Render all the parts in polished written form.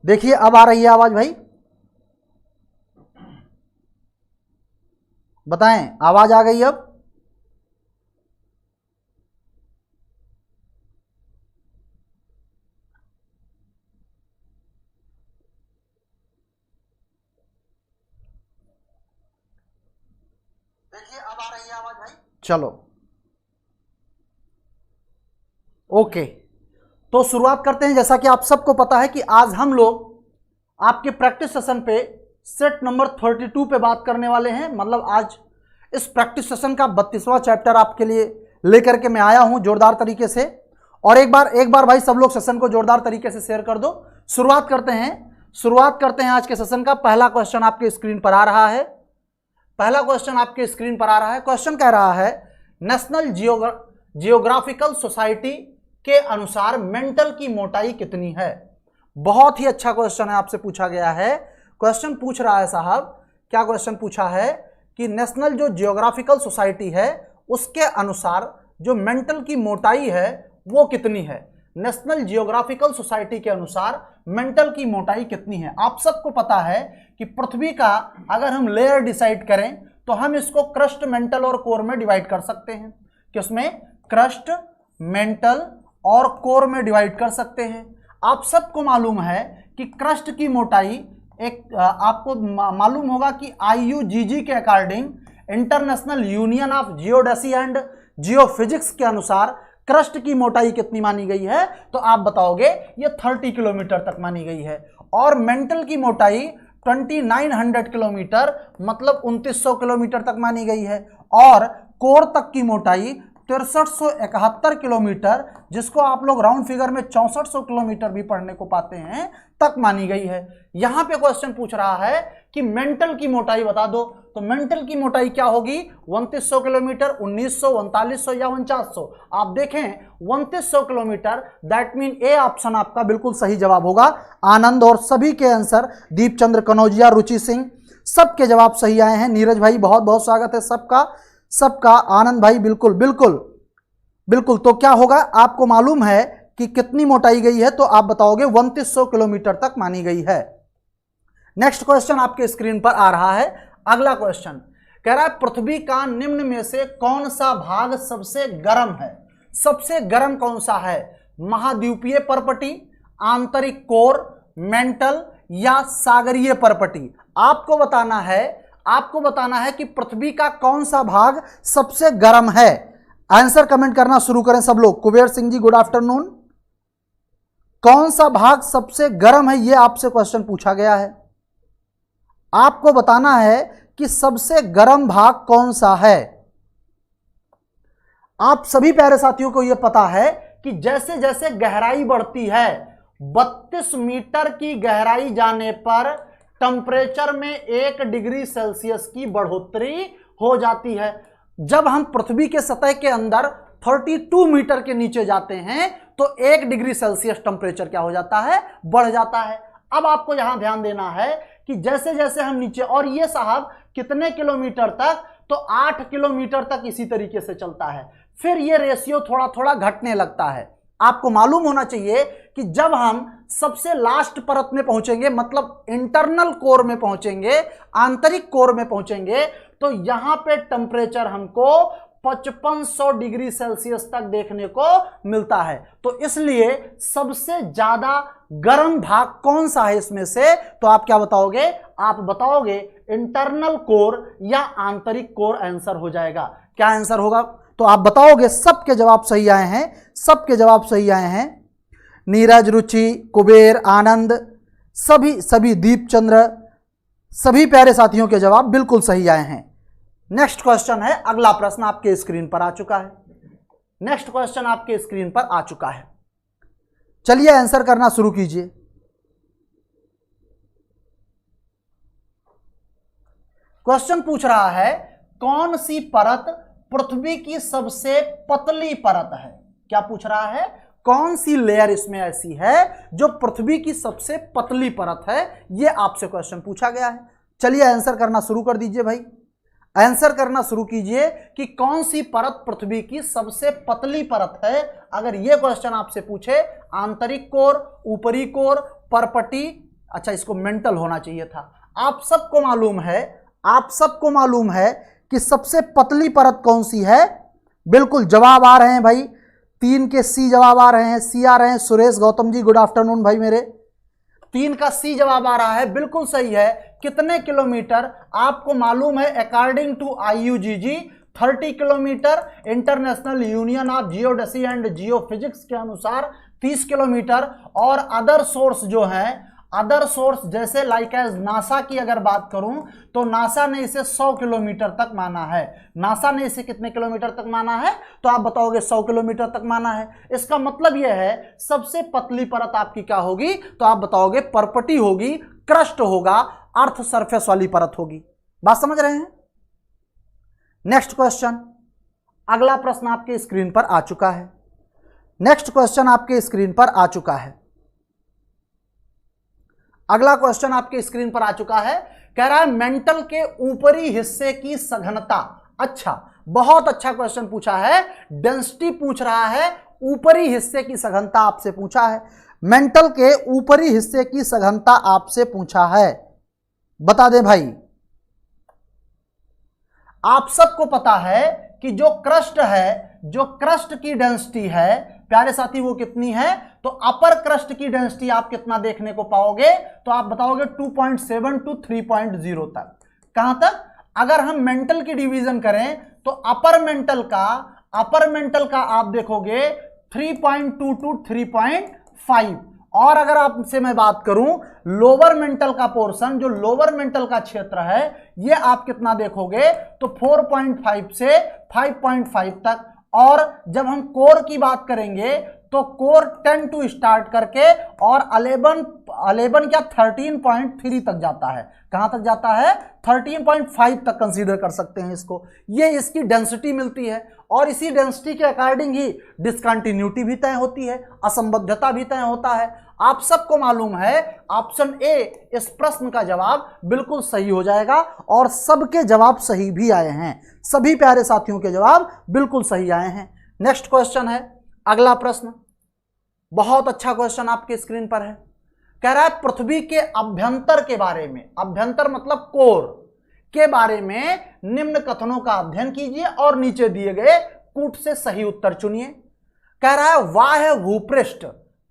देखिए अब आ रही है आवाज भाई, बताएं आवाज आ गई अब? देखिए अब आ रही है आवाज भाई, चलो ओके। तो शुरुआत करते हैं। जैसा कि आप सबको पता है कि आज हम लोग आपके प्रैक्टिस सेशन पे सेट नंबर 32 पे बात करने वाले हैं। मतलब आज इस प्रैक्टिस सेशन का 32वां चैप्टर आपके लिए लेकर के मैं आया हूं जोरदार तरीके से। और एक बार भाई सब लोग सेशन को जोरदार तरीके से शेयर कर दो। शुरुआत करते हैं आज के सेशन का। पहला क्वेश्चन आपके स्क्रीन पर आ रहा है। क्वेश्चन कह रहा है नेशनल जियोग्राफिकल सोसाइटी के अनुसार मेंटल की मोटाई कितनी है। बहुत ही अच्छा क्वेश्चन है, आपसे पूछा गया है। क्वेश्चन पूछ रहा है साहब, क्या क्वेश्चन पूछा है कि नेशनल जो जियोग्राफिकल सोसाइटी है उसके अनुसार जो मेंटल की मोटाई है वो कितनी है। नेशनल जियोग्राफिकल सोसाइटी के अनुसार मेंटल की मोटाई कितनी है। आप सबको पता है कि पृथ्वी का अगर हम लेयर डिसाइड करें तो हम इसको क्रस्ट, मेंटल और कोर में डिवाइड कर सकते हैं। किसमें? क्रस्ट, मेंटल और कोर में डिवाइड कर सकते हैं। आप सबको मालूम है कि क्रस्ट की मोटाई आपको मालूम होगा कि IUGG के according, international union of geodesy and geophysics के अनुसार क्रस्ट की मोटाई कितनी मानी गई है, तो आप बताओगे ये 30 किलोमीटर तक मानी गई है। और मेंटल की मोटाई 2900 किलोमीटर मतलब 2900 किलोमीटर तक मानी गई है। और कोर तक की मोटाई 6371 किलोमीटर, जिसको आप लोग राउंड फिगर में 6400 किलोमीटर भी पढ़ने को पाते हैं, तक मानी गई है। यहां पे क्वेश्चन पूछ रहा है कि मेंटल की मोटाई बता दो। तो मेंटल की मोटाई क्या होगी? 2900 किलोमीटर, 1900, 3900 या 4900। आप देखें 2900 kilometre, that mean A option आपका बिल्कुल सही जवाब होगा। आनंद और सभी के आंसर, दीपचंद्र कनौजिया, रुचि सिंह, सबके जवाब सही आए हैं। नीरज भाई बहुत बहुत स्वागत है सबका। आनंद भाई बिल्कुल बिल्कुल बिल्कुल। तो क्या होगा, आपको मालूम है कि कितनी मोटाई गई है, तो आप बताओगे 2900 किलोमीटर तक मानी गई है। नेक्स्ट क्वेश्चन आपके स्क्रीन पर आ रहा है। अगला क्वेश्चन कह रहा है पृथ्वी का निम्न में से कौन सा भाग सबसे गर्म है। सबसे गर्म कौन सा है? महाद्वीपीय परपटी, आंतरिक कोर, मेंटल या सागरीय परपटी। आपको बताना है कि पृथ्वी का कौन सा भाग सबसे गर्म है। आंसर कमेंट करना शुरू करें सब लोग। Kuber Singh ji good afternoon. कौन सा भाग सबसे गर्म है, यह आपसे क्वेश्चन पूछा गया है। आपको बताना है कि सबसे गर्म भाग कौन सा है। आप सभी प्यारे साथियों को यह पता है कि जैसे जैसे गहराई बढ़ती है, 32 मीटर की गहराई जाने पर टेंपरेचर में 1 डिग्री सेल्सियस की बढ़ोतरी हो जाती है। जब हम पृथ्वी के सतह के अंदर 32 मीटर के नीचे जाते हैं तो 1 डिग्री सेल्सियस टेंपरेचर क्या हो जाता है? बढ़ जाता है। अब आपको यहां ध्यान देना है कि जैसे जैसे हम नीचे, और ये साहब कितने किलोमीटर तक? तो 8 किलोमीटर तक इसी तरीके से चलता है। फिर ये रेशियो थोड़ा थोड़ा घटने लगता है। आपको मालूम होना चाहिए कि जब हम सबसे लास्ट परत में पहुंचेंगे, मतलब इंटरनल कोर में पहुंचेंगे, आंतरिक कोर में पहुंचेंगे, तो यहां पे टेंपरेचर हमको 5500 डिग्री सेल्सियस तक देखने को मिलता है। तो इसलिए सबसे ज्यादा गर्म भाग कौन सा है इसमें से? तो आप क्या बताओगे? आप बताओगे इंटरनल कोर या आंतरिक कोर आंसर हो जाएगा। क्या आंसर होगा? तो आप बताओगे। सबके जवाब सही आए हैं। नीरज, रुचि, कुबेर, आनंद, सभी दीपचंद्र, सभी प्यारे साथियों के जवाब बिल्कुल सही आए हैं। नेक्स्ट क्वेश्चन है। अगला प्रश्न आपके स्क्रीन पर आ चुका है। चलिए आंसर करना शुरू कीजिए। क्वेश्चन पूछ रहा है कौन सी परत पृथ्वी की सबसे पतली परत है। क्या पूछ रहा है? कौन सी लेयर इसमें ऐसी है जो पृथ्वी की सबसे पतली परत है, यह आपसे क्वेश्चन पूछा गया है। चलिए आंसर करना शुरू कर दीजिए भाई। आंसर करना शुरू कीजिए कि कौन सी परत पृथ्वी की सबसे पतली परत है। अगर यह क्वेश्चन आपसे पूछे आंतरिक कोर, ऊपरी कोर, परपटी अच्छा इसको मेंटल होना चाहिए था। आप सबको मालूम है, आप सबको मालूम है कि सबसे पतली परत कौन सी है? बिल्कुल जवाब आ रहे हैं भाई, 3 के सी जवाब आ रहे हैं, सी आ रहे हैं। सुरेश गौतम जी गुड आफ्टरनून भाई मेरे। 3 का सी जवाब आ रहा है, बिल्कुल सही है। कितने किलोमीटर आपको मालूम है? According to IUGG 30 kilometre, international union of geodesy and geophysics के अनुसार 30 किलोमीटर। और अदर सोर्स जो है, अदर सोर्स जैसे लाइक एज नासा की अगर बात करूं तो नासा ने इसे 100 किलोमीटर तक माना है। नासा ने इसे कितने किलोमीटर तक माना है? तो आप बताओगे 100 किलोमीटर तक माना है। इसका मतलब यह है सबसे पतली परत आपकी क्या होगी? तो आप बताओगे परपटी होगी, क्रस्ट होगा, अर्थ सरफेस वाली परत होगी। बात समझ रहे हैं? नेक्स्ट क्वेश्चन, अगला प्रश्न आपके स्क्रीन पर आ चुका है। नेक्स्ट क्वेश्चन आपके स्क्रीन पर आ चुका है। अगला क्वेश्चन आपके स्क्रीन पर आ चुका है। कह रहा है मेंटल के ऊपरी हिस्से की सघनता। अच्छा, बहुत अच्छा क्वेश्चन पूछा है। डेंसिटी पूछ रहा है, ऊपरी हिस्से की सघनता आपसे पूछा है। मेंटल के ऊपरी हिस्से की सघनता आपसे पूछा है। बता दे भाई, आप सबको पता है कि जो क्रस्ट है, जो क्रस्ट की डेंसिटी है प्यारे साथी वो कितनी है? तो अपर क्रस्ट की डेंसिटी आप कितना देखने को पाओगे? तो आप बताओगे 2.7 टू 3.0 तक। कहां तक? अगर हम मेंटल की डिवीजन करें तो अपर मेंटल का आप देखोगे 3.2 टू 3.5। और अगर आपसे मैं बात करूं लोअर मेंटल का पोर्शन, जो लोअर मेंटल का क्षेत्र है, ये आप कितना देखोगे? तो 4.5 से 5.5 तक। और जब हम कोर की बात करेंगे तो कोर 10 टू स्टार्ट करके और 11 क्या 13.3 तक जाता है। कहां तक जाता है? 13.5 तक कंसीडर कर सकते हैं इसको। ये इसकी डेंसिटी मिलती है और इसी डेंसिटी के अकॉर्डिंग ही डिसकंटिन्यूटी भी तय होती है, असंबद्धता भी तय होता है। आप सबको मालूम है ऑप्शन ए इस प्रश्न का जवाब बिल्कुल सही हो जाएगा और सबके जवाब सही भी आए हैं। सभी प्यारे साथियों के जवाब बिल्कुल सही आए हैं। नेक्स्ट क्वेश्चन है, अगला प्रश्न बहुत अच्छा क्वेश्चन आपके स्क्रीन पर है। कह रहा है पृथ्वी के अभ्यंतर के बारे में, अभ्यंतर मतलब कोर के बारे में निम्न कथनों का अध्ययन कीजिए और नीचे दिए गए कूट से सही उत्तर चुनिए। कह रहा है बाह्य भूपृष्ठ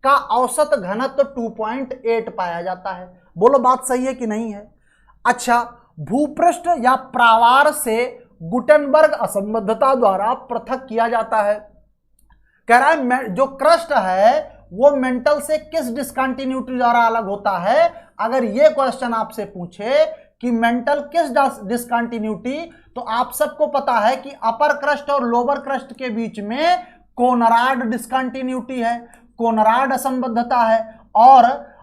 का औसत घनत्व 2.8 पाया जाता है। बोलो बात सही है कि नहीं है? अच्छा, भूपृष्ठ या प्रावार से गुटेनबर्ग असंबद्धता द्वारा पृथक किया जाता है। कह रहा है जो क्रस्ट है वो मेंटल से किस डिसकंटिन्यूटी द्वारा अलग होता है? अगर ये क्वेश्चन आपसे पूछे कि मेंटल किस डिसकंटिन्यूटी, तो आप सबको पता है कि अपर क्रस्ट और लोअर क्रस्ट के बीच में कोनराड डिसकंटिन्यूटी है, कोनराड असंबद्धता है।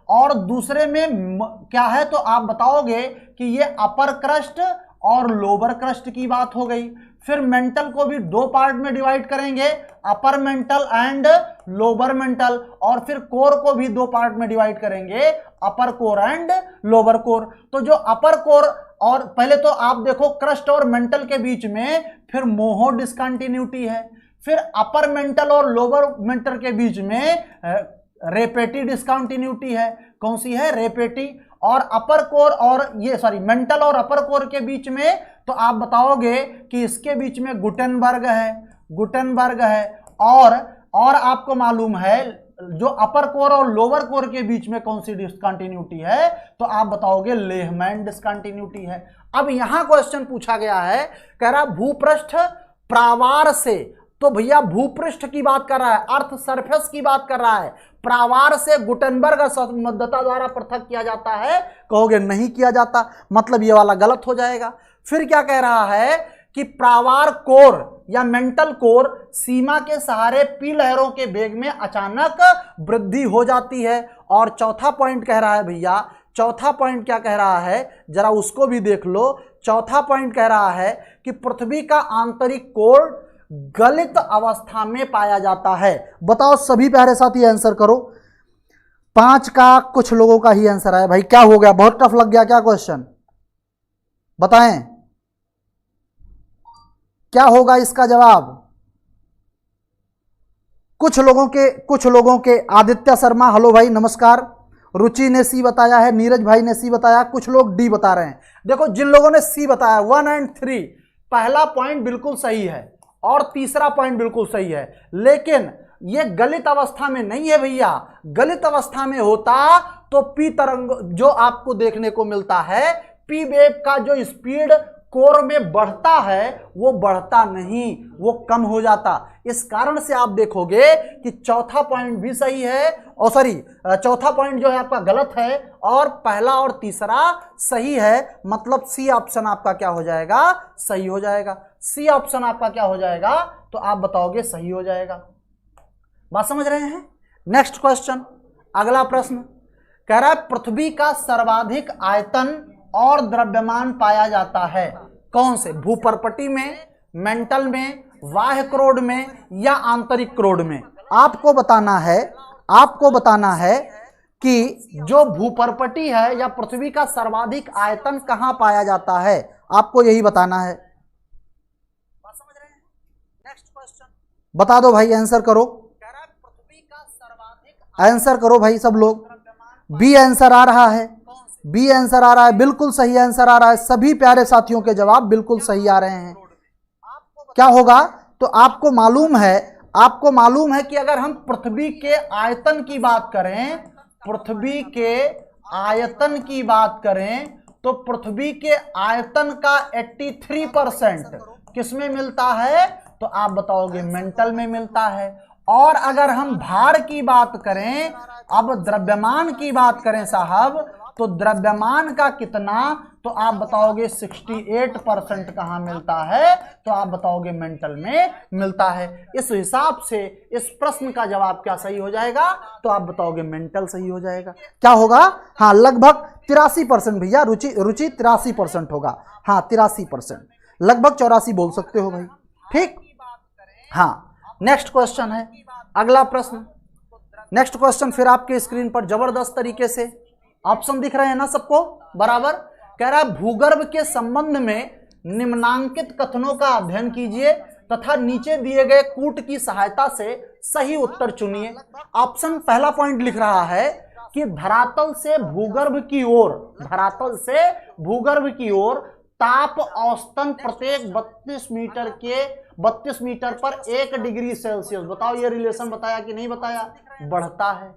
और दूसरे में क्या है? तो आप बताओगे कि ये अपर क्रस्ट और लोअर क्रस्ट की बात हो गई। फिर मेंटल को भी 2 पार्ट में डिवाइड करेंगे, upper mantle and lower mental. और फिर कोर को भी 2 पार्ट में डिवाइड करेंगे, अपर कोर एंड लोअर कोर। तो जो अपर कोर, और पहले तो आप देखो क्रस्ट और मेंटल के बीच में फिर मोहो डिसकंटिन्यूटी है। फिर अपर मेंटल और लोअर मेंटल के बीच में रेपेटी डिसकंटिन्यूटी है। कौन सी है? रेपेटी। और अपर कोर और मेंटल और अपर कोर के बीच में तो आप बताओगे कि इसके बीच में गुटेनबर्ग है। और आपको मालूम है जो अपर कोर और लोअर कोर के बीच में कौन सी डिसकंटिन्यूटी है? तो आप बताओगे लेहमैन डिसकंटिन्यूटी है। अब यहां क्वेश्चन पूछा गया है, कह रहा भूपृष्ठ प्रावार से, तो भैया भूपृष्ठ की बात कर रहा है, अर्थ सरफेस की बात कर रहा है। प्रावार से गुटेनबर्ग असंबद्धता द्वारा पृथक किया जाता है? कहोगे नहीं किया जाता, मतलब ये वाला गलत हो जाएगा। फिर क्या कह रहा है कि प्रावार कोर या मेंटल कोर सीमा के सहारे पी लहरों के वेग में अचानक वृद्धि हो जाती है। और चौथा पॉइंट कह रहा है भैया, चौथा पॉइंट क्या कह रहा है जरा उसको भी देख लो। चौथा पॉइंट कह रहा है कि पृथ्वी का आंतरिक कोर गलित अवस्था में पाया जाता है। बताओ सभी प्यारे साथी आंसर करो। 5 का कुछ लोगों का ही आंसर है भाई। क्या हो गया? बहुत टफ लग गया क्या क्वेश्चन? बताएं क्या होगा इसका जवाब? कुछ लोगों के आदित्य शर्मा, हेलो भाई नमस्कार। रुचि ने सी बताया है, नीरज भाई ने सी बताया, कुछ लोग डी बता रहे हैं। देखो जिन लोगों ने सी बताया 1 और 3, पहला पॉइंट बिल्कुल सही है और तीसरा पॉइंट बिल्कुल सही है, लेकिन ये गलित अवस्था में नहीं है भैया। गलित अवस्था में होता तो पी तरंग जो आपको देखने को मिलता है, पी वेव का जो स्पीड कोर में बढ़ता है वो बढ़ता नहीं, वो कम हो जाता। इस कारण से आप देखोगे कि चौथा पॉइंट भी सही है, और सॉरी चौथा पॉइंट जो है आपका गलत है और पहला और तीसरा सही है। मतलब सी ऑप्शन आपका क्या हो जाएगा, सही हो जाएगा। सी ऑप्शन आपका क्या हो जाएगा, तो आप बताओगे सही हो जाएगा। बात समझ रहे हैं? नेक्स्ट क्वेश्चन, अगला प्रश्न कह रहा है पृथ्वी का सर्वाधिक आयतन और द्रव्यमान पाया जाता है कौन से? भूपर्पटी में, मेंटल में, बाह्य क्रोड में या आंतरिक क्रोड में? आपको बताना है कि जो भूपर्पटी है या पृथ्वी का सर्वाधिक आयतन कहां पाया जाता है, आपको यही बताना है। समझ रहे हैं? नेक्स्ट क्वेश्चन बता दो भाई, आंसर करो। पृथ्वी का सर्वाधिक आंसर करो भाई सब लोग। बी आंसर आ रहा है, बी आंसर आ रहा है, बिल्कुल सही आंसर आ रहा है। सभी प्यारे साथियों के जवाब बिल्कुल सही आ रहे हैं। क्या होगा, तो आपको मालूम है कि अगर हम पृथ्वी के आयतन की बात करें, पृथ्वी के आयतन की बात करें, तो पृथ्वी के आयतन का 83% किसमें मिलता है, तो आप बताओगे मेंटल में मिलता है। और अगर हम भार की बात करें, अब द्रव्यमान की बात करें साहब, तो द्रव्यमान का कितना, तो आप बताओगे 68% कहां मिलता है, तो आप बताओगे मेंटल में मिलता है। इस हिसाब से इस प्रश्न का जवाब क्या सही हो जाएगा, तो आप बताओगे मेंटल सही हो जाएगा। क्या होगा, हाँ लगभग 83% भैया, रुचि 83% होगा। हाँ 83%, लगभग 84 बोल सकते हो भाई, ठीक। हाँ नेक्स्ट क्वेश्चन है, अगला प्रश्न। नेक्स्ट क्वेश्चन फिर आपके स्क्रीन पर जबरदस्त तरीके से ऑप्शन दिख रहे हैं ना सबको बराबर। कह रहा है भूगर्भ के संबंध में निम्नांकित कथनों का अध्ययन कीजिए तथा नीचे दिए गए कूट की सहायता से सही उत्तर चुनिए। ऑप्शन पहला पॉइंट लिख रहा है कि धरातल से भूगर्भ की ओर ताप औसतन प्रत्येक 32 मीटर पर 1 डिग्री सेल्सियस, बताओ ये रिलेशन बताया कि नहीं बताया, बढ़ता है।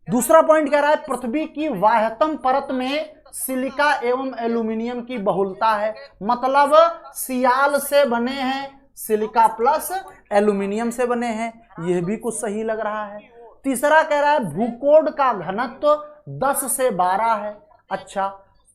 दूसरा पॉइंट कह रहा है पृथ्वी की बाह्यतम परत में सिलिका एवं एल्यूमिनियम की बहुलता है, मतलब सियाल से बने हैं, सिलिका प्लस एल्यूमिनियम से बने हैं, यह भी कुछ सही लग रहा है। तीसरा कह रहा है भूकोड का घनत्व 10 से 12 है। अच्छा,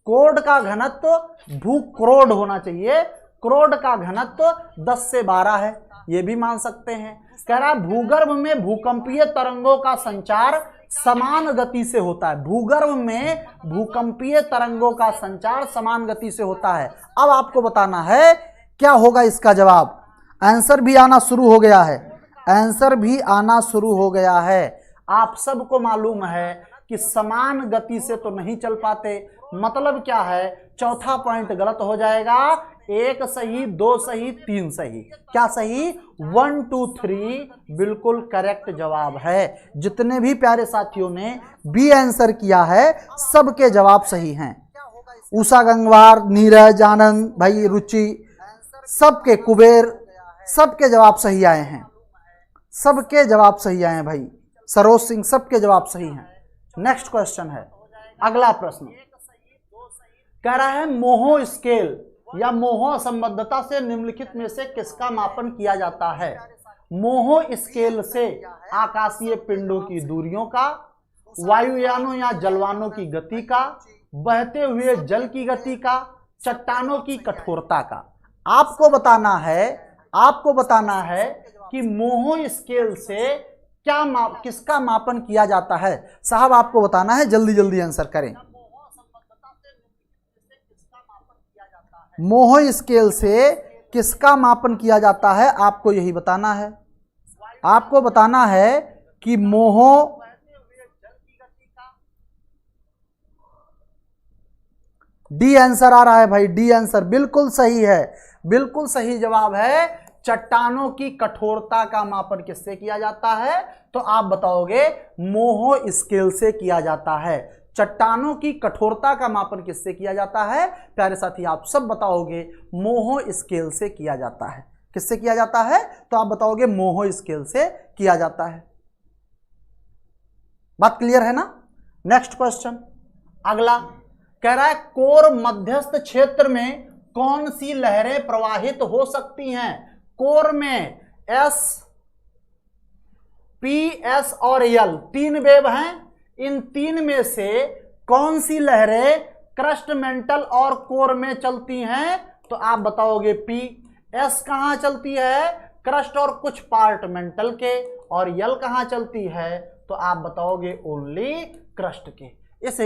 कोड का घनत्व भूक्रोड होना चाहिए, क्रोड का घनत्व 10 से 12 है, यह भी मान सकते हैं। कह रहा है भूगर्भ में भूकंपीय तरंगों का संचार समान गति से होता है। भूगर्भ में भूकंपीय तरंगों का संचार समान गति से होता है। अब आपको बताना है क्या होगा इसका जवाब। आंसर भी आना शुरू हो गया है, आंसर भी आना शुरू हो गया है। आप सबको मालूम है कि समान गति से तो नहीं चल पाते, मतलब क्या है, चौथा पॉइंट गलत हो जाएगा। 1 सही, 2 सही, 3 सही। क्या सही, 1 2 3 बिल्कुल करेक्ट जवाब है। जितने भी प्यारे साथियों ने बी आंसर किया है सबके जवाब सही हैं। उषा गंगवार, नीरज, आनंद भाई, रुचि, सबके, कुबेर, सबके जवाब सही आए हैं, सबके जवाब सही आए हैं भाई, सरोज सिंह, सबके जवाब सही हैं। नेक्स्ट क्वेश्चन है, अगला प्रश्न कह रहा है मोहो स्केल या मोहो असंबद्धता से निम्नलिखित में से किसका मापन किया जाता है। मोहो स्केल से आकाशीय पिंडों की दूरियों का, वायुयानों या जलवानों की गति का, बहते हुए जल की गति का, चट्टानों की कठोरता का। आपको बताना है कि मोहो स्केल से किसका मापन किया जाता है। साहब आपको बताना है, जल्दी जल्दी आंसर करें। मोहो स्केल से किसका मापन किया जाता है, आपको यही बताना है। आपको बताना है कि मोहो डी आंसर आ रहा है भाई, डी आंसर बिल्कुल सही है, बिल्कुल सही जवाब है चट्टानों की कठोरता का मापन किससे किया जाता है? तो आप बताओगे मोहो स्केल से किया जाता है। चट्टानों की कठोरता का मापन किससे किया जाता है? प्यारे साथी आप सब बताओगे मोहो स्केल से किया जाता है। किससे किया जाता है? तो आप बताओगे मोहो स्केल से किया जाता है। बात क्लियर है ना? नेक्स्ट क्वेश्चन, अगला कह रहा है कोर मध्यस्थ क्षेत्र में कौन सी लहरें प्रवाहित हो सकती हैं? कोर में एस, पी, एस और एल तीन वेव हैं। इन तीन में से कौन सी लहरें क्रस्ट मेंटल और कोर में चलती हैं? तो आप बताओगे पी। एस कहां चलती है? क्रस्ट और कुछ पार्ट मेंटल के। और यल कहां चलती है? तो आप बताओगे ओनली क्रस्ट के। इस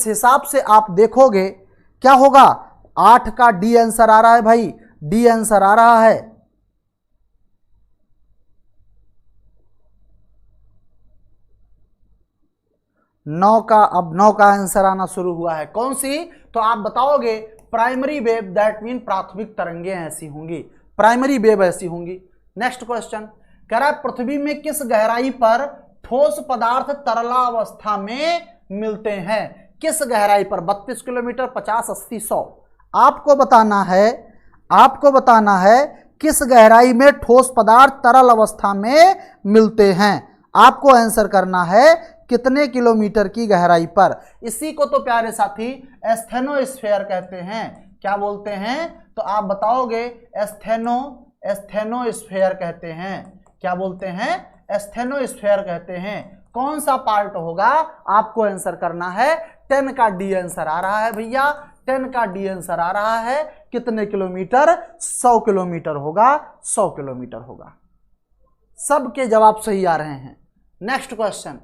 हिसाब से आप देखोगे क्या होगा? 8 का डी आंसर आ रहा है भाई, डी आंसर आ रहा है। नौ का आंसर आना शुरू हुआ है। कौन सी? तो आप बताओगे प्राइमरी वेव, दैट मीन प्राथमिक तरंगें ऐसी होंगी, प्राइमरी वेव ऐसी होंगी। नेक्स्ट क्वेश्चन कह रहा है पृथ्वी में किस गहराई पर ठोस पदार्थ तरलावस्था में मिलते हैं? किस गहराई पर? 32 किलोमीटर, 50, 80, 100। आपको बताना है किस गहराई में ठोस पदार्थ तरल अवस्था में मिलते हैं। आपको आंसर करना है कितने किलोमीटर की गहराई पर। इसी को तो प्यारे साथी एस्थेनोस्फेयर कहते हैं। क्या बोलते हैं? तो आप बताओगे एस्थेनोस्फेयर कहते हैं। क्या बोलते हैं? एस्थेनोस्फेयर कहते हैं। कौन सा पार्ट होगा? आपको आंसर करना है। 10 का डी आंसर आ रहा है भैया, 10 का डी आंसर आ रहा है। कितने किलोमीटर? 100 किलोमीटर होगा, 100 किलोमीटर होगा। सबके जवाब सही आ रहे हैं। नेक्स्ट क्वेश्चन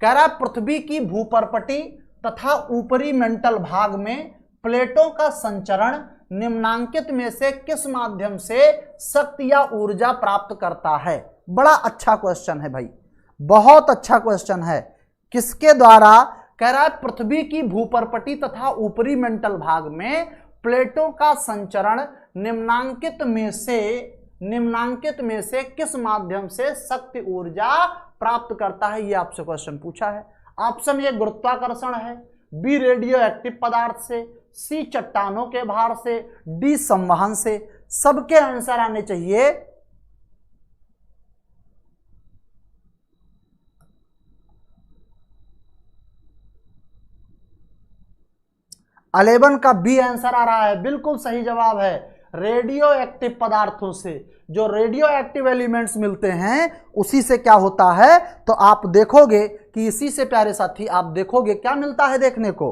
कह रहा है पृथ्वी की भूपर्पटी तथा ऊपरी मेंटल भाग में प्लेटों का संचरण निम्नांकित में से किस माध्यम से शक्ति या ऊर्जा प्राप्त करता है? बड़ा अच्छा क्वेश्चन है भाई, बहुत अच्छा क्वेश्चन है। किसके द्वारा? कह रहा है पृथ्वी की भूपर्पटी तथा ऊपरी मेंटल भाग में प्लेटों का संचरण निम्नांकित में से किस माध्यम से शक्ति ऊर्जा प्राप्त करता है? ये आपसे क्वेश्चन पूछा है। ऑप्शन ए गुरुत्वाकर्षण है, बी रेडियो एक्टिव पदार्थ से, सी चट्टानों के भार से, डी संवहन से। सबके आंसर आने चाहिए। अलेवन का बी आंसर आ रहा है, बिल्कुल सही जवाब है। रेडियो एक्टिव पदार्थों से, जो रेडियो एक्टिव एलिमेंट्स मिलते हैं उसी से क्या होता है? तो आप देखोगे कि इसी से प्यारे साथी आप देखोगे क्या मिलता है देखने को।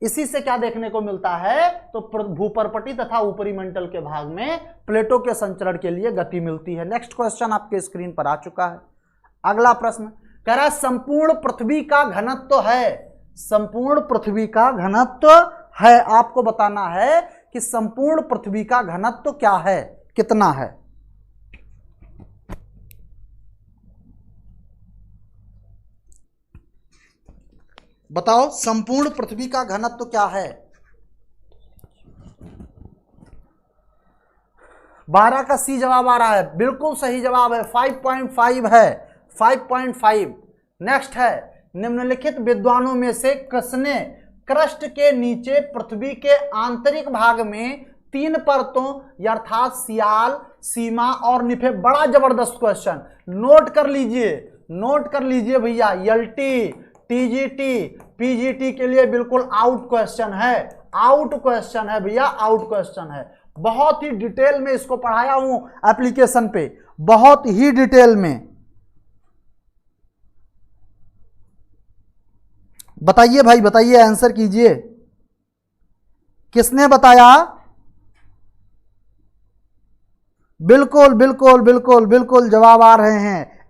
इसी से क्या देखने को मिलता है? तो भूपर्पटी तथा ऊपरी मंडल के भाग में प्लेटों के संचरण के लिए गति मिलती है। नेक्स्ट क्वेश्चन आपके स्क्रीन पर आ चुका है। अगला प्रश्न कह रहा है संपूर्ण पृथ्वी का घनत्व है। संपूर्ण पृथ्वी का घनत्व है। आपको बताना है कि संपूर्ण पृथ्वी का घनत्व क्या है, कितना है। बताओ संपूर्ण पृथ्वी का घनत्व क्या है। 12 का सी जवाब आ रहा है, बिल्कुल सही जवाब है। 5.5 है, 5.5। नेक्स्ट है निम्नलिखित विद्वानों में से किसने क्रस्ट के नीचे पृथ्वी के आंतरिक भाग में 3 परतों अर्थात सियाल, सीमा और निफे। बड़ा जबरदस्त क्वेश्चन, नोट कर लीजिए भैया। एलटी, टीजीटी, पीजीटी के लिए बिल्कुल आउट क्वेश्चन है, आउट क्वेश्चन है भैया, आउट क्वेश्चन है। बहुत ही डिटेल में इसको पढ़ाया हूं एप्लीकेशन पे, बहुत ही डिटेल में। बताइए भाई, बताइए, आंसर कीजिए। किसने बताया? बिल्कुल बिल्कुल बिल्कुल बिल्कुल जवाब आ रहे हैं।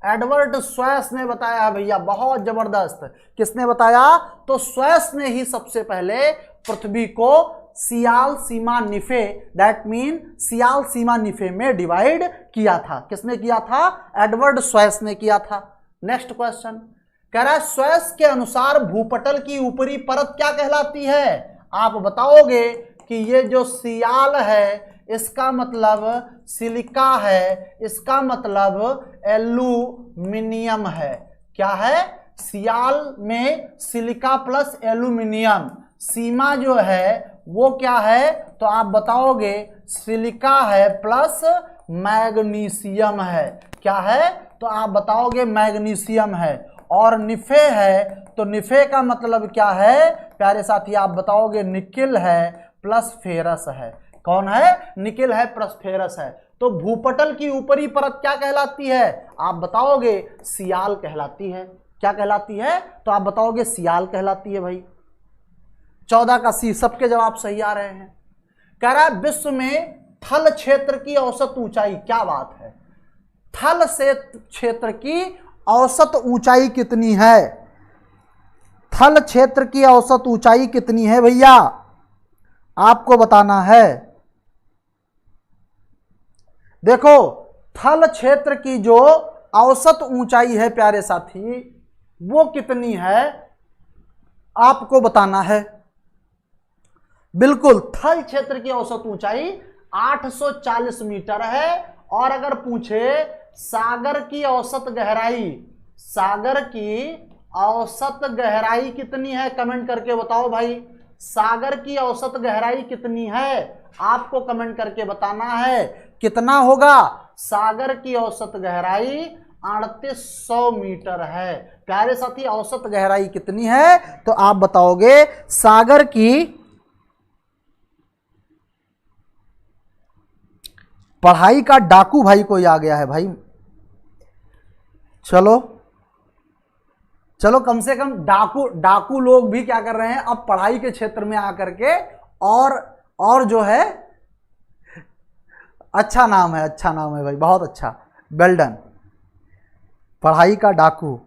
एडवर्ड स्वैस ने बताया भैया, बहुत जबरदस्त। किसने बताया? तो स्वैस ने ही सबसे पहले पृथ्वी को सियाल, सीमा, निफे, दैट मीन सियाल, सीमा, निफे में डिवाइड किया था। किसने किया था? एडवर्ड स्वैस ने किया था। नेक्स्ट क्वेश्चन कह रहा है स्वैस के अनुसार भूपटल की ऊपरी परत क्या कहलाती है? आप बताओगे कि ये जो सियाल है इसका मतलब सिलिका है, इसका मतलब एल्यूमिनियम है। क्या है? सियाल में सिलिका प्लस एल्यूमिनियम। सीमा जो है वो क्या है? तो आप बताओगे सिलिका है प्लस मैग्नीशियम है। क्या है? तो आप बताओगे मैग्नीशियम है। और निफे है तो निफे का मतलब क्या है प्यारे साथी? आप बताओगे निकिल है प्लस फेरस है। कौन है? निकिल है प्लस फेरस है। तो भूपटल की ऊपरी परत क्या कहलाती है? आप बताओगे सियाल कहलाती है। क्या कहलाती है? तो आप बताओगे सियाल कहलाती है भाई। 14 का सी। सबके जवाब सही आ रहे हैं। कह रहा है विश्व में थल क्षेत्र की औसत ऊंचाई। क्या बात है! थल से क्षेत्र की औसत ऊंचाई कितनी है? थल क्षेत्र की औसत ऊंचाई कितनी है भैया? आपको बताना है। देखो थल क्षेत्र की जो औसत ऊंचाई है प्यारे साथी वो कितनी है आपको बताना है। बिल्कुल, थल क्षेत्र की औसत ऊंचाई 840 मीटर है। और अगर पूछे सागर की औसत गहराई, सागर की औसत गहराई कितनी है? कमेंट करके बताओ भाई, सागर की औसत गहराई कितनी है? आपको कमेंट करके बताना है कितना होगा। सागर की औसत गहराई 3800 मीटर है। प्यारे साथी औसत गहराई कितनी है? तो आप बताओगे सागर की पढ़ाई का डाकू भाई कोई आ गया है भाई। चलो चलो, कम से कम डाकू लोग भी क्या कर रहे हैं अब पढ़ाई के क्षेत्र में आकर के और जो है अच्छा नाम है भाई, बहुत अच्छा, वेल डन। पढ़ाई का डाकू।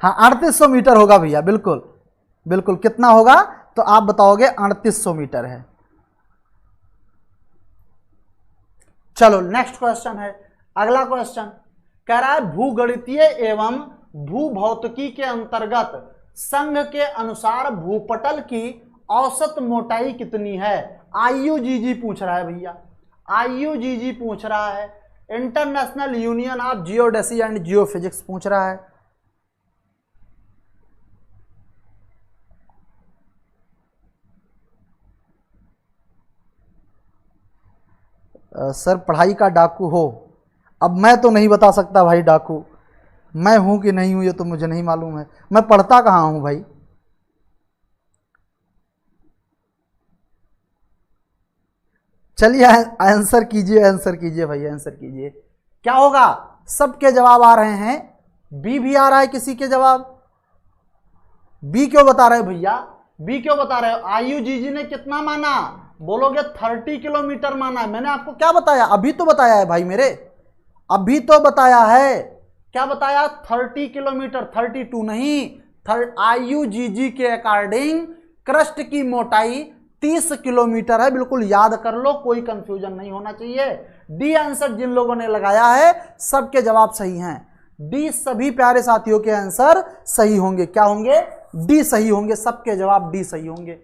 हाँ 3800 मीटर होगा भैया, बिल्कुल बिल्कुल। कितना होगा? तो आप बताओगे 3800 मीटर है। चलो नेक्स्ट क्वेश्चन है। अगला क्वेश्चन कह रहा है भूगणितीय एवं भूभौतिकी के अंतर्गत संघ के अनुसार भूपटल की औसत मोटाई कितनी है? आईयूजीजी पूछ रहा है भैया, आईयूजीजी पूछ रहा है। International union of geodesy and geophysics पूछ रहा है। सर पढ़ाई का डाकू हो, अब मैं तो नहीं बता सकता भाई डाकू मैं हूं कि नहीं हूं, ये तो मुझे नहीं मालूम है। मैं पढ़ता कहाँ हूं भाई। चलिए आंसर कीजिए, आंसर कीजिए भाई, आंसर कीजिए। क्या होगा? सबके जवाब आ रहे हैं। बी भी आ रहा है किसी के जवाब। बी क्यों बता रहे हो भैया? बी क्यों बता रहे हो? आईयूजीजी ने कितना माना? बोलोगे 30 किलोमीटर माना है। मैंने आपको क्या बताया? अभी तो बताया है भाई मेरे, अभी तो बताया है। क्या बताया? 30 किलोमीटर, 32 नहीं। आईयूजीजी के अकॉर्डिंग क्रस्ट की मोटाई 30 किलोमीटर है। बिल्कुल याद कर लो, कोई कंफ्यूजन नहीं होना चाहिए। डी आंसर जिन लोगों ने लगाया है सबके जवाब सही हैं। डी सभी प्यारे साथियों के आंसर सही होंगे। क्या होंगे? डी सही होंगे, सबके जवाब डी सही होंगे।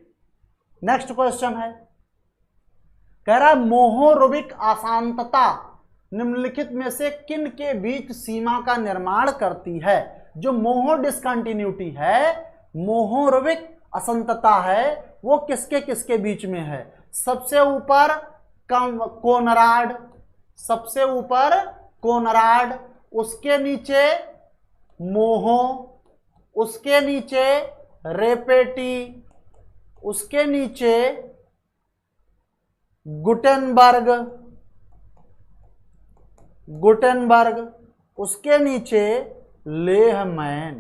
नेक्स्ट क्वेश्चन है, कह रहा है मोहोरोविक अशांतता निम्नलिखित में से किन के बीच सीमा का निर्माण करती है? जो मोहो डिस्कंटिन्यूटी है, मोहोरोविक असंतता है, वो किसके किसके बीच में है? सबसे ऊपर कोनराड, सबसे ऊपर कोनराड, उसके नीचे मोहो, उसके नीचे रेपेटी, उसके नीचे गुटेनबर्ग, उसके नीचे लेहमैन।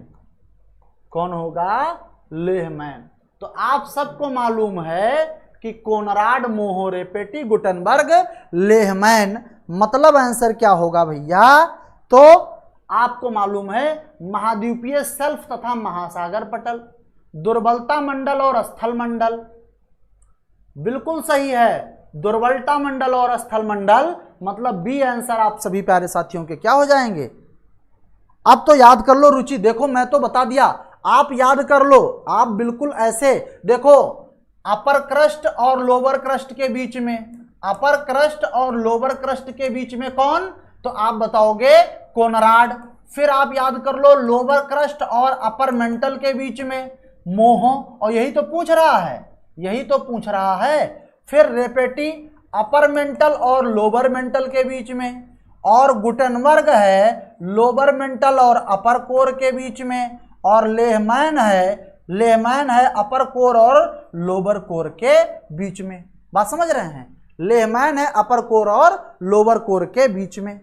कौन होगा? लेहमैन। तो आप सबको मालूम है कि कोनराड, मोहो, रेपेटी, गुटेनबर्ग, लेहमैन। मतलब आंसर क्या होगा भैया? तो आपको मालूम है महाद्वीपीय शेल्फ तथा महासागर पटल, दुर्बलता मंडल और स्थल मंडल। बिल्कुल सही है, दुर्बलता मंडल और स्थल मंडल। मतलब बी आंसर आप सभी प्यारे साथियों के क्या हो जाएंगे? अब तो याद कर लो रुचि। देखो मैं तो बता दिया, आप याद कर लो, आप बिल्कुल ऐसे देखो, अपर क्रस्ट और लोअर क्रस्ट के बीच में, अपर क्रस्ट और लोअर क्रस्ट के बीच में कौन, तो आप बताओगे कोनराड। फिर आप याद कर लो लोअर क्रस्ट और अपर मेंटल के बीच में मोहो, और यही तो पूछ रहा है, यही तो पूछ रहा है। फिर रेपेटी अपर मेंटल और लोअर मेंटल के बीच में, और गुटेनबर्ग है लोअर मेंटल और अपर कोर के बीच में, और लेहमैन है अपर कोर और लोअर कोर के बीच में। बात समझ रहे हैं, लेहमैन है अपर कोर और लोअर कोर के बीच में।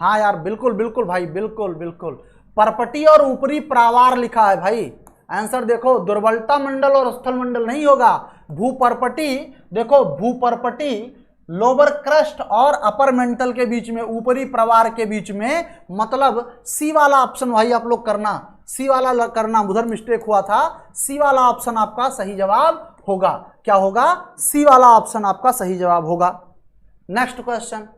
हाँ यार बिल्कुल बिल्कुल भाई, बिल्कुल बिल्कुल। परपटी और ऊपरी प्रावार लिखा है भाई, आंसर देखो, दुर्बलता मंडल और स्थल मंडल नहीं होगा। भूपरपटी देखो, भूपरपटी लोअर क्रस्ट और अपर मेंटल के बीच में, ऊपरी प्रवार के बीच में, मतलब सी वाला ऑप्शन भाई आप लोग करना, सी वाला करना, उधर मिस्टेक हुआ था। सी वाला ऑप्शन आपका सही जवाब होगा। क्या होगा, सी वाला ऑप्शन आपका सही जवाब होगा। नेक्स्ट क्वेश्चन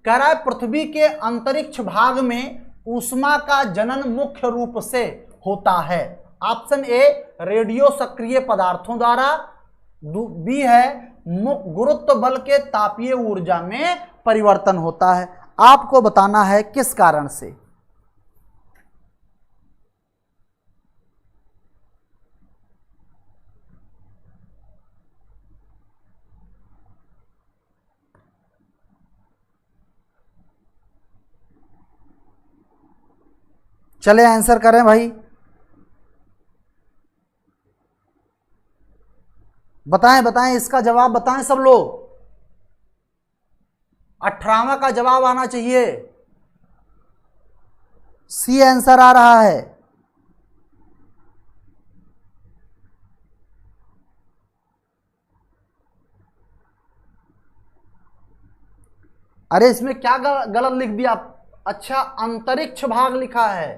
कह रहा है पृथ्वी के अंतरिक्ष भाग में ऊष्मा का जनन मुख्य रूप से होता है। ऑप्शन ए रेडियो सक्रिय पदार्थों द्वारा, बी है गुरुत्व बल के तापीय ऊर्जा में परिवर्तन होता है। आपको बताना है किस कारण से। चले आंसर करें भाई, बताएं बताएं, इसका जवाब बताएं सब लोग। 18वां का जवाब आना चाहिए। सी आंसर आ रहा है। अरे इसमें क्या गलत लिख दिया। अच्छा अंतरिक्ष भाग लिखा है,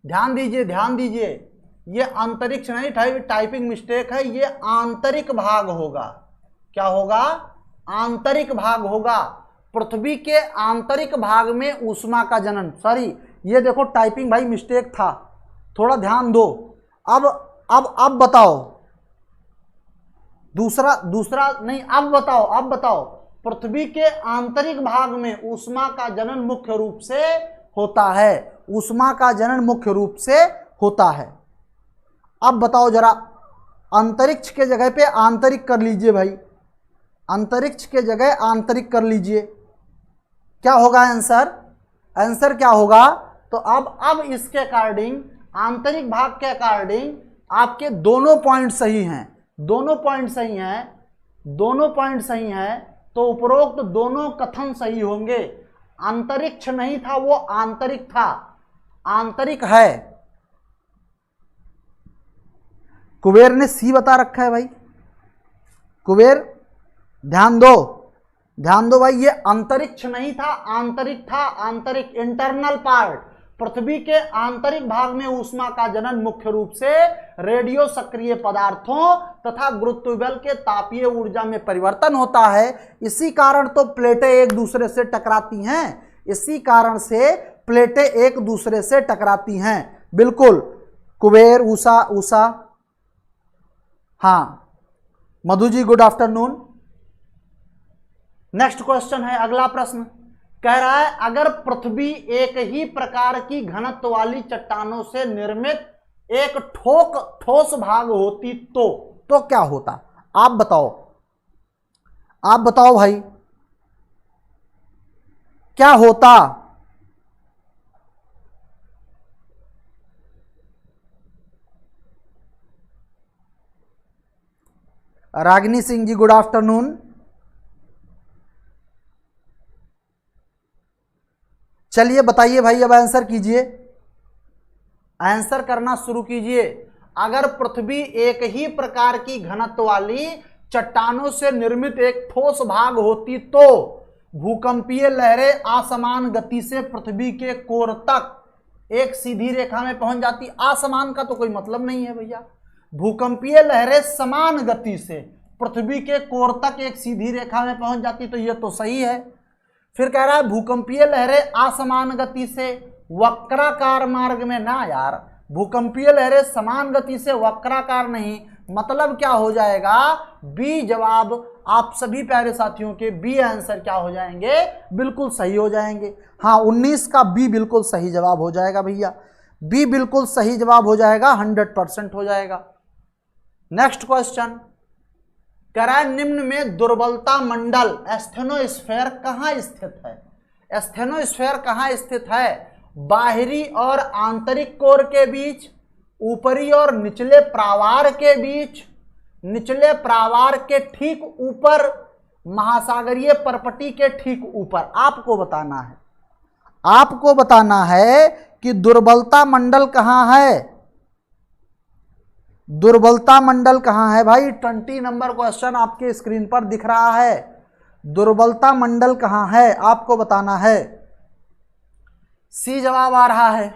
ध्यान दीजिए ध्यान दीजिए, ये अंतरिक्ष नहीं, टाइपिंग मिस्टेक है, ये आंतरिक भाग होगा। क्या होगा, आंतरिक भाग होगा। पृथ्वी के आंतरिक भाग में ऊष्मा का जनन, सॉरी ये देखो टाइपिंग भाई मिस्टेक था, थोड़ा ध्यान दो। अब बताओ, दूसरा नहीं, अब बताओ पृथ्वी के आंतरिक भाग में ऊष्मा का जनन मुख्य रूप से होता है, ऊष्मा का जनन मुख्य रूप से होता है। अब बताओ जरा, अंतरिक्ष के जगह पे आंतरिक कर लीजिए भाई, अंतरिक्ष के जगह आंतरिक कर लीजिए, क्या होगा आंसर, आंसर क्या होगा। तो अब इसके अकॉर्डिंग, आंतरिक भाग के अकॉर्डिंग आपके दोनों पॉइंट सही हैं, दोनों पॉइंट सही हैं, दोनों पॉइंट सही हैं, तो उपरोक्त दोनों कथन सही होंगे। अंतरिक्ष नहीं था, वो आंतरिक था, आंतरिक है। कुबेर ने सी बता रखा है भाई, कुबेर ध्यान दो, ध्यान दो भाई, ये अंतरिक्ष नहीं था, आंतरिक था, आंतरिक इंटरनल पार्ट। पृथ्वी के आंतरिक भाग में ऊष्मा का जनन मुख्य रूप से रेडियो सक्रिय पदार्थों तथा गुरुत्व बल के तापीय ऊर्जा में परिवर्तन होता है। इसी कारण तो प्लेटें एक दूसरे से टकराती हैं, इसी कारण से प्लेटें एक दूसरे से टकराती हैं। बिल्कुल कुबेर, उषा, हाँ Madhu ji good afternoon. Next question है, अगला प्रश्न कह रहा है अगर पृथ्वी एक ही प्रकार की घनत्व वाली चट्टानों से निर्मित एक ठोस भाग होती तो क्या होता। आप बताओ, आप बताओ भाई क्या होता। Ragini Singh ji good afternoon. चलिए बताइए भाई, अब आंसर कीजिए, आंसर करना शुरू कीजिए। अगर पृथ्वी एक ही प्रकार की घनत्व वाली चट्टानों से निर्मित एक ठोस भाग होती तो भूकंपीय लहरें असमान गति से पृथ्वी के कोर तक एक सीधी रेखा में पहुंच जाती। असमान का तो कोई मतलब नहीं है भैया, भूकंपीय लहरें समान गति से पृथ्वी के कोर तक एक सीधी रेखा में पहुंच जाती, तो ये तो सही है। फिर कह रहा है भूकंपीय लहरें असमान गति से वक्राकार मार्ग में, ना यार, भूकंपीय लहरें समान गति से वक्राकार नहीं, मतलब क्या हो जाएगा, बी जवाब आप सभी प्यारे साथियों के बी आंसर क्या हो जाएंगे, बिल्कुल सही हो जाएंगे। हाँ 19 का बी बिल्कुल सही जवाब हो जाएगा भैया, बी बिल्कुल सही जवाब हो जाएगा, 100% हो जाएगा। नेक्स्ट क्वेश्चन कह रहा है निम्न में दुर्बलता मंडल एस्थेनोस्फेयर कहाँ स्थित है। एस्थेनोस्फेयर कहाँ स्थित है, बाहरी और आंतरिक कोर के बीच, ऊपरी और निचले प्रावार के बीच, निचले प्रावार के ठीक ऊपर, महासागरीय परपटी के ठीक ऊपर। आपको बताना है, आपको बताना है कि दुर्बलता मंडल कहां है, दुर्बलता मंडल कहां है भाई। 20 नंबर क्वेश्चन आपके स्क्रीन पर दिख रहा है, दुर्बलता मंडल कहां है आपको बताना है। सी जवाब आ रहा है,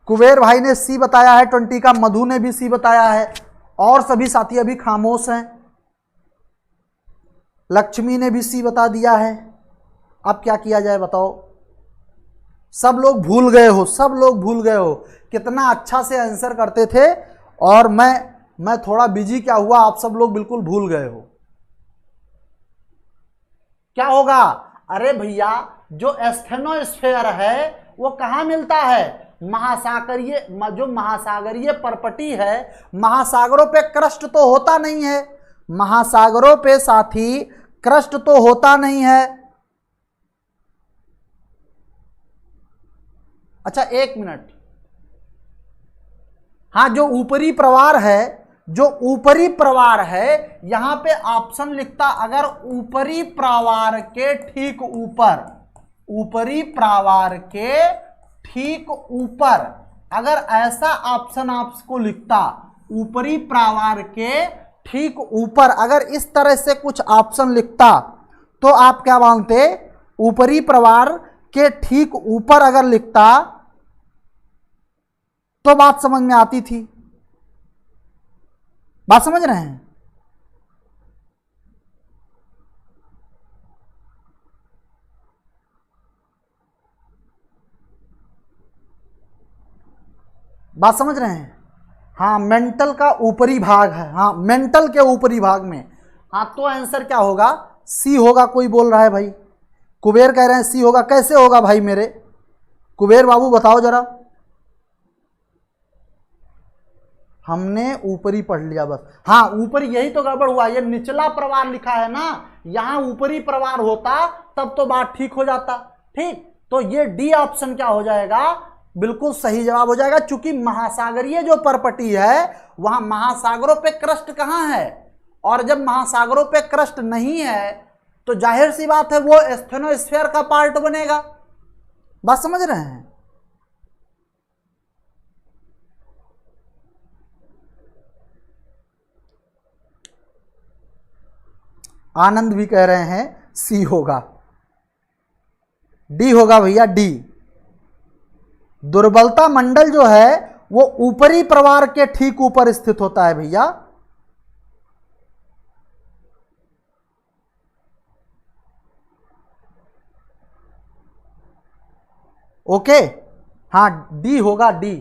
कुबेर भाई ने सी बताया है 20 का, मधु ने भी सी बताया है, और सभी साथी अभी खामोश हैं। लक्ष्मी ने भी सी बता दिया है। अब क्या किया जाए बताओ, सब लोग भूल गए हो, सब लोग भूल गए हो, कितना अच्छा से आंसर करते थे, और मैं थोड़ा बिजी क्या हुआ, आप सब लोग बिल्कुल भूल गए हो। क्या होगा, अरे भैया जो एस्थेनोस्फेयर है वो कहां मिलता है, महासागरीय, जो महासागरीय परपटी है, महासागरों पे क्रस्ट तो होता नहीं है, महासागरों पे साथी क्रस्ट तो होता नहीं है। अच्छा एक मिनट, हाँ जो ऊपरी प्रवार है, जो ऊपरी प्रवार है, यहां पे ऑप्शन लिखता अगर ऊपरी प्रवार के ठीक ऊपर, ऊपरी प्रवार के ठीक ऊपर, अगर ऐसा ऑप्शन आपको लिखता, ऊपरी प्रवार के ठीक ऊपर, अगर इस तरह से कुछ ऑप्शन लिखता, तो आप क्या मानते, ऊपरी प्रवार के ठीक ऊपर अगर लिखता तो बात समझ में आती थी। बात समझ रहे हैं, बात समझ रहे हैं। हाँ मेंटल का ऊपरी भाग है, हाँ मेंटल के ऊपरी भाग में, हाँ तो आंसर क्या होगा, सी होगा। कोई बोल रहा है भाई, कुबेर कह रहे हैं सी होगा, कैसे होगा भाई मेरे कुबेर बाबू बताओ जरा। हमने ऊपरी पढ़ लिया बस, हाँ ऊपरी, यही तो गड़बड़ हुआ, ये निचला प्रवार लिखा है ना, यहां ऊपरी प्रवार होता तब तो बात ठीक हो जाता। ठीक, तो ये डी ऑप्शन क्या हो जाएगा, बिल्कुल सही जवाब हो जाएगा। चूंकि महासागरीय जो परपटी है वहां महासागरों पे क्रस्ट कहां है, और जब महासागरों पे क्रस्ट नहीं है तो जाहिर सी बात है वो एस्थेनोस्फेयर का पार्ट बनेगा। बात समझ रहे हैं। आनंद भी कह रहे हैं सी होगा, डी होगा भैया, डी। दुर्बलता मंडल जो है वो ऊपरी प्रवार के ठीक ऊपर स्थित होता है भैया। ओके, हाँ डी होगा, डी।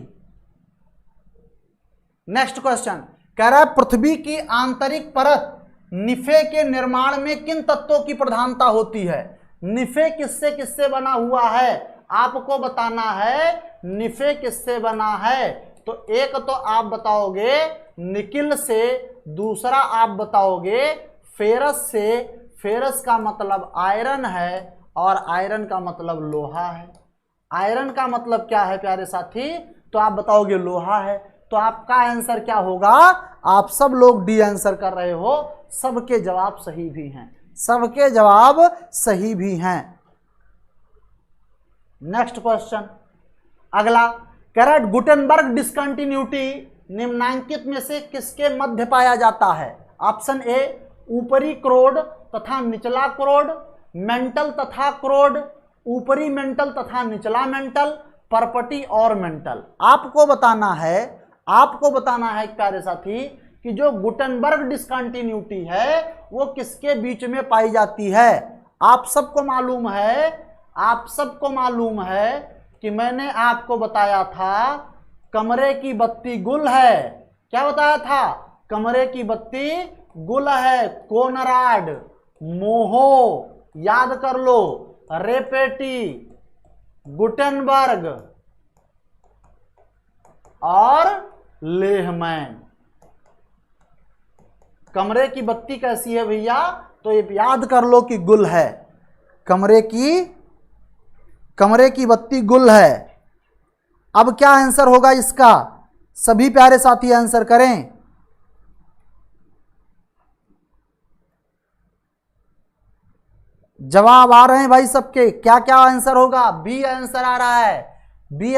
नेक्स्ट क्वेश्चन कह रहा है पृथ्वी की आंतरिक परत निफे के निर्माण में किन तत्वों की प्रधानता होती है। निफे किससे किससे बना हुआ है आपको बताना है, निफे किससे बना है। तो एक तो आप बताओगे निकिल से, दूसरा आप बताओगे फेरस से। फेरस का मतलब आयरन है और आयरन का मतलब लोहा है। आयरन का मतलब क्या है प्यारे साथी, तो आप बताओगे लोहा है। तो आपका आंसर क्या होगा, आप सब लोग डी आंसर कर रहे हो, सबके जवाब सही भी हैं, सबके जवाब सही भी हैं। नेक्स्ट क्वेश्चन अगला कह रहा है गुटेनबर्ग डिस्कंटिन्यूटी निम्नांकित में से किसके मध्य पाया जाता है। ऑप्शन ए ऊपरी क्रोड तथा निचला क्रोड, मेंटल तथा क्रोड, ऊपरी मेंटल तथा निचला मेंटल, परपटी और मेंटल। आपको बताना है प्यारे साथी कि जो गुटेनबर्ग डिस्कंटिन्यूटी है वो किसके बीच में पाई जाती है। आप सबको मालूम है कि मैंने आपको बताया था कमरे की बत्ती गुल है। क्या बताया था? कमरे की बत्ती गुल है। कोनराड, मोहो, याद कर लो, रेपेटी, गुटेनबर्ग और लेहमैन। कमरे की बत्ती कैसी है भैया? तो ये याद कर लो कि गुल है। कमरे की बत्ती गुल है। अब क्या आंसर होगा इसका? सभी प्यारे साथी आंसर करें। जवाब आ रहे हैं भाई सबके। क्या क्या आंसर होगा? बी आंसर आ रहा है, बी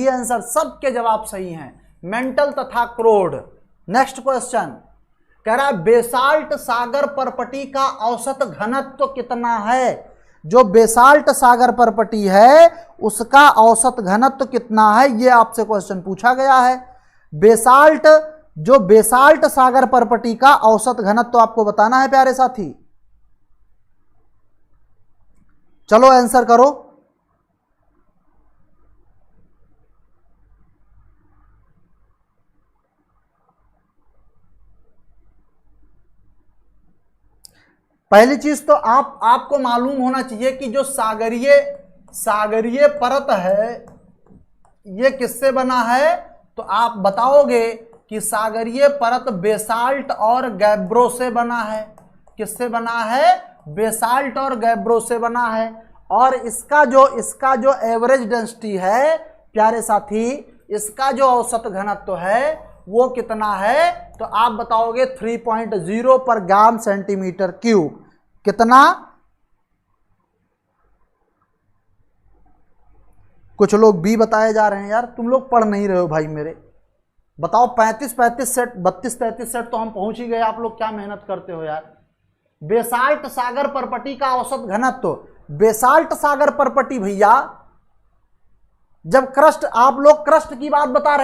आंसर। सबके जवाब सही हैं, मेंटल तथा क्रोड। नेक्स्ट क्वेश्चन कह रहा है बेसाल्ट सागर परपटी का औसत घनत्व कितना है। जो बेसाल्ट सागर परपटी है उसका औसत घनत्व कितना है, यह आपसे क्वेश्चन पूछा गया है। बेसाल्ट सागर परपटी का औसत घनत्व आपको बताना है प्यारे साथी। चलो आंसर करो। पहली चीज तो आपको मालूम होना चाहिए कि जो सागरीय परत है ये किससे बना है। तो आप बताओगे कि सागरीय परत बेसाल्ट और गैब्रो से बना है। किससे बना है? बेसाल्ट और गैब्रो से बना है। और इसका जो एवरेज डेंसिटी है प्यारे साथी, इसका जो औसत घनत्व है वो कितना है? तो आप बताओगे 3.0 पर ग्राम सेंटीमीटर क्यूब। कितना? कुछ लोग बी बताए जा रहे हैं। यार तुम लोग पढ़ नहीं रहे हो भाई मेरे। बताओ 35 सेट 32-33 सेट तो हम पहुंच ही गए, आप लोग क्या मेहनत करते हो यार। बेसाल्ट सागर परपटी का औसत घनत्व। बेसाल्ट सागर परपटी भैया जब क्रस्ट, आप लोग क्रस्ट की बात बता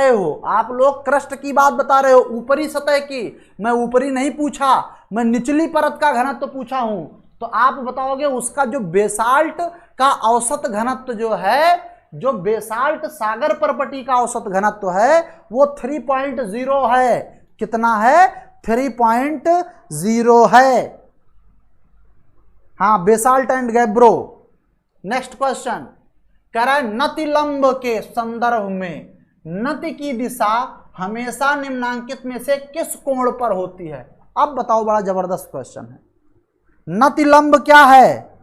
रहे हो, ऊपरी सतह की। मैं ऊपरी नहीं पूछा, मैं निचली परत का घनत्व पूछा हूं। तो आप बताओगे उसका जो बेसाल्ट का औसत घनत्व जो है, जो बेसाल्ट सागर परपटी का औसत घनत्व है वो 3.0 है। कितना है? 3.0 है। हाँ, basalt and gabbro. Next question कह रहा है नतिलंब के संदर्भ में नति की दिशा हमेशा निम्नांकित में से किस कोण पर होती है। अब बताओ, बड़ा जबरदस्त क्वेश्चन है। नतिलंब क्या है?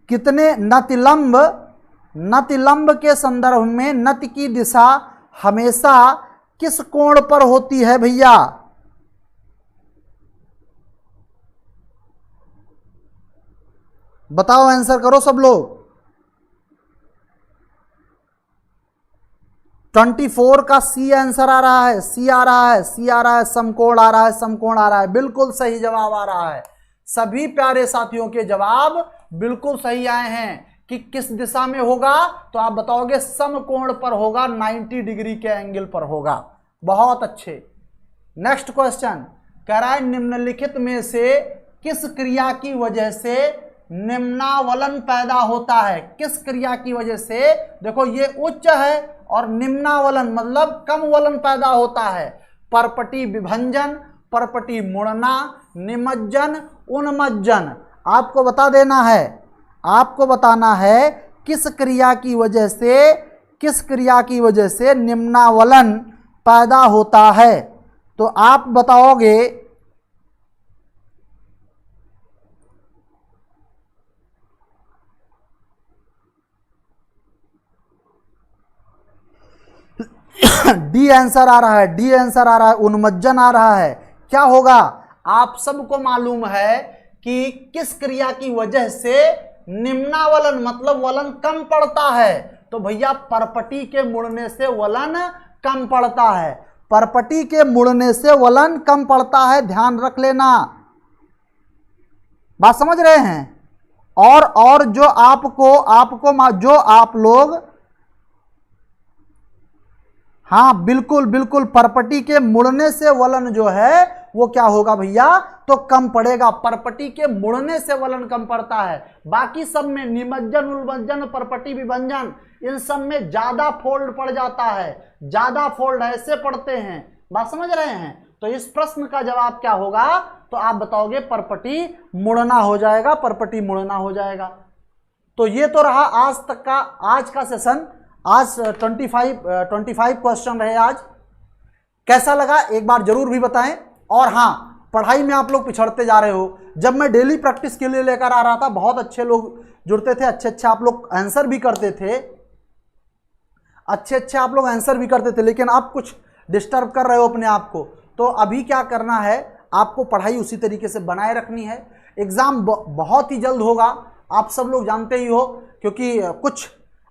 कितने नतिलंब के संदर्भ में नति की दिशा हमेशा किस कोण पर होती है भैया? बताओ, आंसर करो सब लोग। 24 का सी आंसर आ रहा है, समकोण आ रहा है। बिल्कुल सही जवाब आ रहा है। सभी प्यारे साथियों के जवाब बिल्कुल सही आए हैं कि किस दिशा में होगा। तो आप बताओगे समकोण पर होगा, 90 डिग्री के एंगल पर होगा। बहुत अच्छे। नेक्स्ट क्वेश्चन कह रहा है निम्नलिखित में से किस क्रिया की वजह से निम्नावलन पैदा होता है। किस क्रिया की वजह से? देखो ये उच्च है और निम्नावलन मतलब कम वलन पैदा होता है। परपटी विभंजन, परपटी मुड़ना, निमज्जन, उन्मज्जन। आपको बताना है किस क्रिया की वजह से निम्नावलन पैदा होता है। तो आप बताओगे डी आंसर आ रहा है, उन्मज्जन आ रहा है। क्या होगा? आप सबको मालूम है कि किस क्रिया की वजह से निम्नावलन मतलब वलन कम पड़ता है। तो भैया परपटी के मुड़ने से वलन कम पड़ता है। परपटी के मुड़ने से वलन कम पड़ता है, ध्यान रख लेना। बात समझ रहे हैं? और जो जो आप लोग, हाँ बिल्कुल बिल्कुल, परपटी के मुड़ने से वलन जो है वो क्या होगा भैया, तो कम पड़ेगा। परपटी के मुड़ने से वलन कम पड़ता है। बाकी सब में निमज्जन, उल्मज्जन, परपटी, विभंजन, इन सब में ज्यादा फोल्ड पड़ जाता है, ज्यादा फोल्ड ऐसे पड़ते हैं। बात समझ रहे हैं? तो इस प्रश्न का जवाब क्या होगा, तो आप बताओगे परपटी मुड़ना हो जाएगा, परपटी मुड़ना हो जाएगा। तो ये तो रहा आज तक का, आज का सेशन। आज 25 क्वेश्चन रहे आज। कैसा लगा एक बार जरूर भी बताएं। और हाँ, पढ़ाई में आप लोग पिछड़ते जा रहे हो। जब मैं डेली प्रैक्टिस के लिए लेकर आ रहा था, बहुत अच्छे लोग जुड़ते थे, अच्छे आप लोग आंसर भी करते थे, अच्छे आप लोग आंसर भी करते थे, लेकिन आप कुछ डिस्टर्ब कर रहे हो अपने आप को। तो अभी क्या करना है, आपको पढ़ाई उसी तरीके से बनाए रखनी है। एग्जाम बहुत ही जल्द होगा, आप सब लोग जानते ही हो, क्योंकि कुछ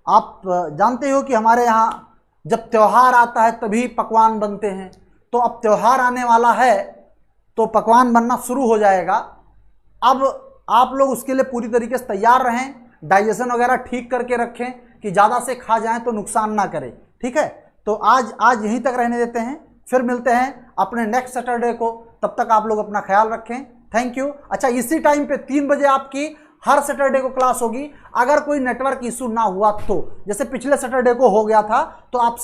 आप जानते हो कि हमारे यहाँ जब त्यौहार आता है तभी पकवान बनते हैं। तो अब त्यौहार आने वाला है तो पकवान बनना शुरू हो जाएगा। अब आप लोग उसके लिए पूरी तरीके से तैयार रहें, डाइजेशन वगैरह ठीक करके रखें कि ज़्यादा से खा जाएं तो नुकसान ना करे। ठीक है, तो आज यहीं तक रहने देते हैं, फिर मिलते हैं अपने नेक्स्ट सैटरडे को। तब तक आप लोग अपना ख्याल रखें। Thank you. अच्छा, इसी टाइम पे 3 बजे आपकी हर सैटरडे को क्लास होगी। अगर कोई नेटवर्क इशू ना हुआ तो, जैसे पिछले सैटरडे को हो गया था, तो आपसे